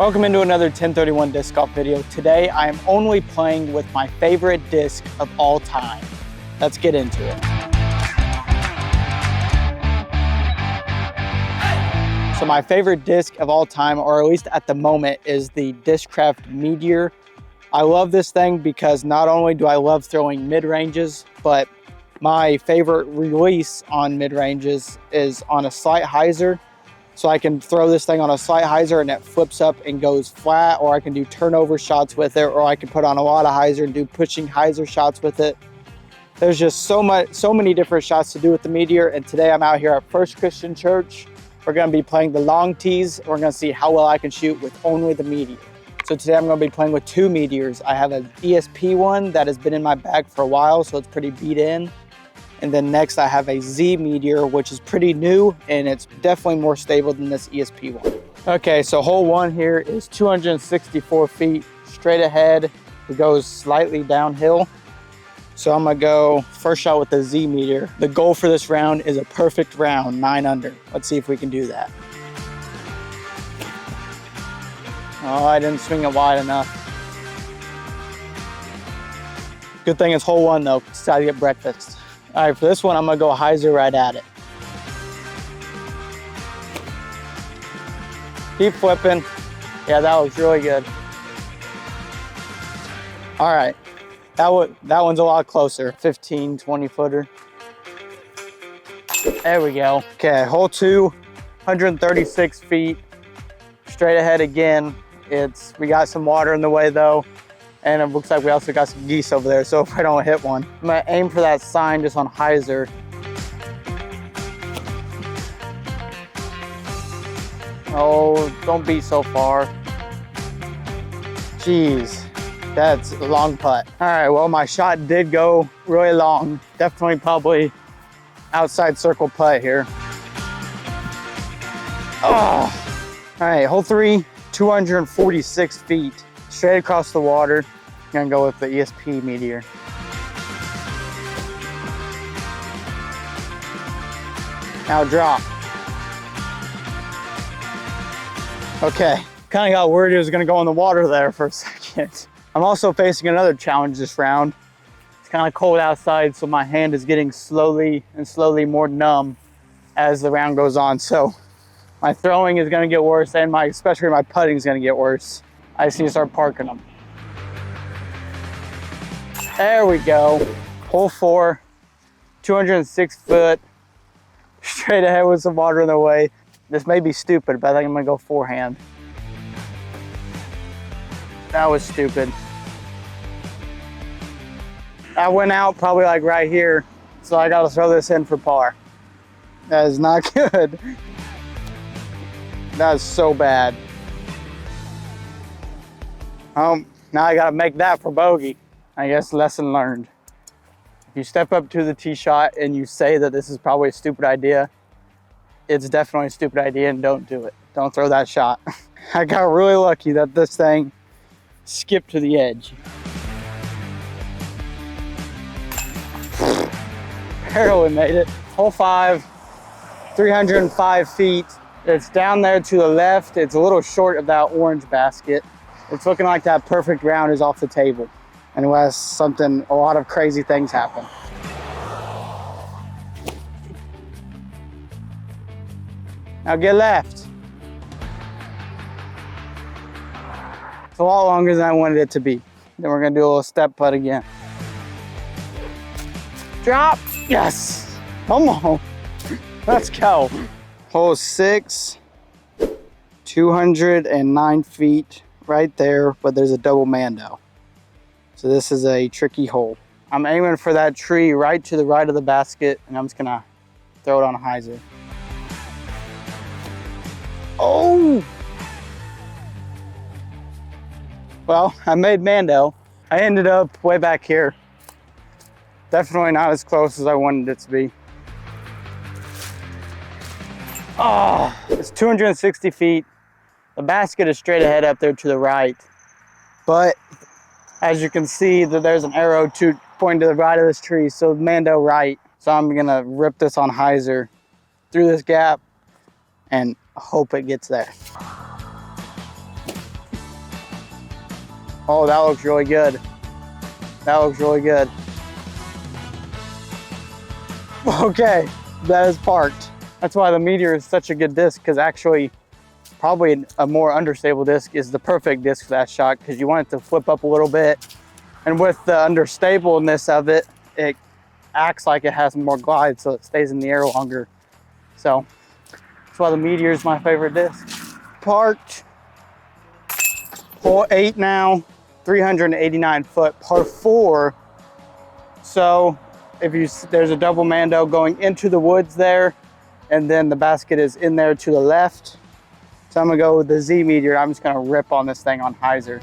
Welcome into another 1031 Disc Golf video. Today I am only playing with my favorite disc of all time. Let's get into it. So my favorite disc of all time, or at least at the moment, is the Discraft Meteor. I love this thing because not only do I love throwing mid-ranges, but my favorite release on mid-ranges is on a slight hyzer. So I can throw this thing on a slight hyzer and it flips up and goes flat, or I can do turnover shots with it, or I can put on a lot of hyzer and do pushing hyzer shots with it. There's just so many different shots to do with the Meteor, and today I'm out here at First Christian Church. We're gonna be playing the long tees. We're gonna see how well I can shoot with only the Meteor. So today I'm gonna be playing with two Meteors. I have an ESP one that has been in my bag for a while, so it's pretty beat in. And then next I have a Z Meteor, which is pretty new and it's definitely more stable than this ESP one. Okay, so hole one here is 264 feet straight ahead. It goes slightly downhill. So I'm gonna go first shot with the Z Meteor. The goal for this round is a perfect round, 9 under. Let's see if we can do that. Oh, I didn't swing it wide enough. Good thing it's hole one though, it's time to get breakfast. All right, for this one, I'm gonna go hyzer right at it. Keep flipping. Yeah, that was really good. All right, that one's a lot closer. 15, 20 footer. There we go. Okay, hole two, 136 feet. Straight ahead again. We got some water in the way though. And it looks like we also got some geese over there, so if I don't hit one, I'm gonna aim for that sign just on hyzer. Oh, don't be so far. Jeez, that's a long putt. All right, well, my shot did go really long. Definitely probably outside circle putt here. Oh, all right, hole three, 246 feet. Straight across the water. I'm gonna go with the ESP Meteor. Now drop. Okay, kind of got worried it was gonna go in the water there for a second. I'm also facing another challenge this round. It's kind of cold outside, so my hand is getting slowly more numb as the round goes on. So my throwing is gonna get worse, and especially my putting is gonna get worse. I just need to start parking them. There we go. Hole four, 206 foot, straight ahead with some water in the way. This may be stupid, but I think I'm gonna go forehand. That was stupid. I went out probably like right here, so I gotta throw this in for par. That is not good. That is so bad. Now I gotta make that for bogey. I guess lesson learned. If you step up to the tee shot and you say that this is probably a stupid idea, it's definitely a stupid idea, and don't do it. Don't throw that shot. I got really lucky that this thing skipped to the edge. Barely made it. Hole five, 305 feet. It's down there to the left. It's a little short of that orange basket. It's looking like that perfect round is off the table, unless a lot of crazy things happen. Now get left. It's a lot longer than I wanted it to be. Then we're gonna do a little step putt again. Drop, yes, come on, let's go. Hole six, 209 feet. Right there, but there's a double Mando. So this is a tricky hole. I'm aiming for that tree right to the right of the basket, and I'm just gonna throw it on a hyzer. Oh! Well, I made Mando. I ended up way back here. Definitely not as close as I wanted it to be. Oh, it's 260 feet. The basket is straight ahead up there to the right, but as you can see, there's an arrow pointing to the right of this tree, so Mando right. So I'm gonna rip this on hyzer through this gap and hope it gets there. Oh, that looks really good. That looks really good. Okay, that is parked. That's why the Meteor is such a good disc, because actually probably a more understable disc is the perfect disc for that shot, because you want it to flip up a little bit. And with the understableness of it, it acts like it has more glide, so it stays in the air longer. So that's why the Meteor is my favorite disc. Parked, hole 8 now, 389 foot, par 4. So if there's a double mando going into the woods there, and then the basket is in there to the left. So I'm gonna go with the Z Meteor. I'm just gonna rip on this thing on hyzer.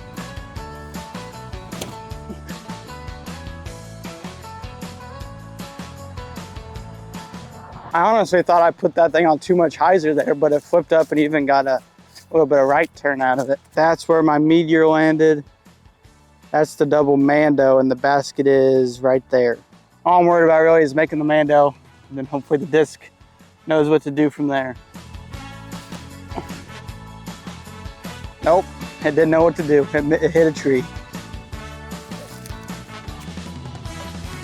I honestly thought I put that thing on too much hyzer there, but it flipped up and even got a little bit of right turn out of it. That's where my Meteor landed. That's the double mando, and the basket is right there. All I'm worried about really is making the mando, and then hopefully the disc knows what to do from there. Nope, it didn't know what to do. It hit a tree.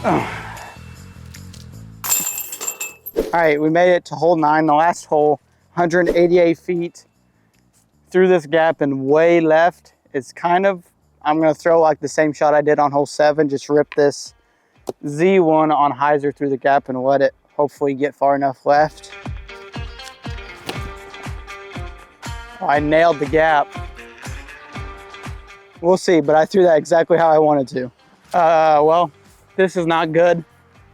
Oh. All right, we made it to hole 9, the last hole, 188 feet through this gap and way left. It's kind of, I'm gonna throw like the same shot I did on hole 7, just rip this Z1 on hyzer through the gap and let it hopefully get far enough left. Oh, I nailed the gap. We'll see, but I threw that exactly how I wanted to. Well, this is not good.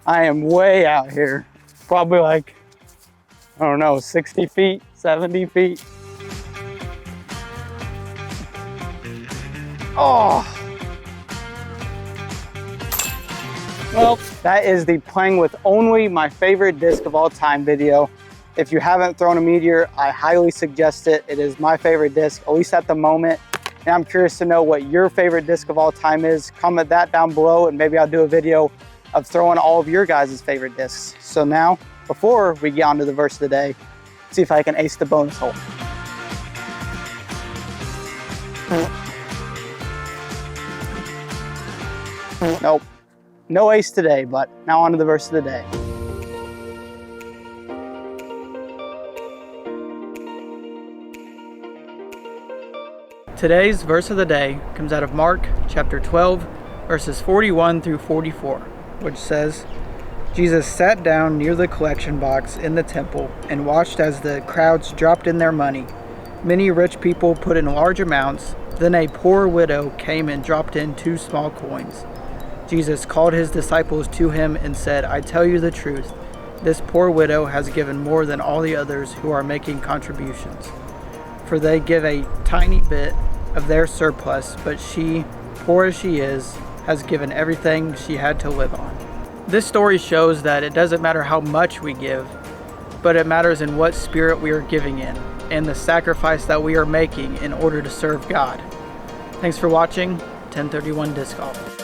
I am way out here. Probably like, I don't know, 60 feet, 70 feet. Oh. Well, that is the playing with only my favorite disc of all time video. If you haven't thrown a Meteor, I highly suggest it. It is my favorite disc, at least at the moment. And I'm curious to know what your favorite disc of all time is. Comment that down below and maybe I'll do a video of throwing all of your guys' favorite discs. So now, before we get on to the verse of the day, see if I can ace the bonus hole. Nope, no ace today, but now on to the verse of the day. Today's verse of the day comes out of Mark chapter 12, verses 41 through 44, which says, Jesus sat down near the collection box in the temple and watched as the crowds dropped in their money. Many rich people put in large amounts. Then a poor widow came and dropped in 2 small coins. Jesus called his disciples to him and said, I tell you the truth, this poor widow has given more than all the others who are making contributions. For they give a tiny bit of their surplus, but she, poor as she is, has given everything she had to live on. This story shows that it doesn't matter how much we give, but it matters in what spirit we are giving in, and the sacrifice that we are making in order to serve God. Thanks for watching TEN31 Disc Golf.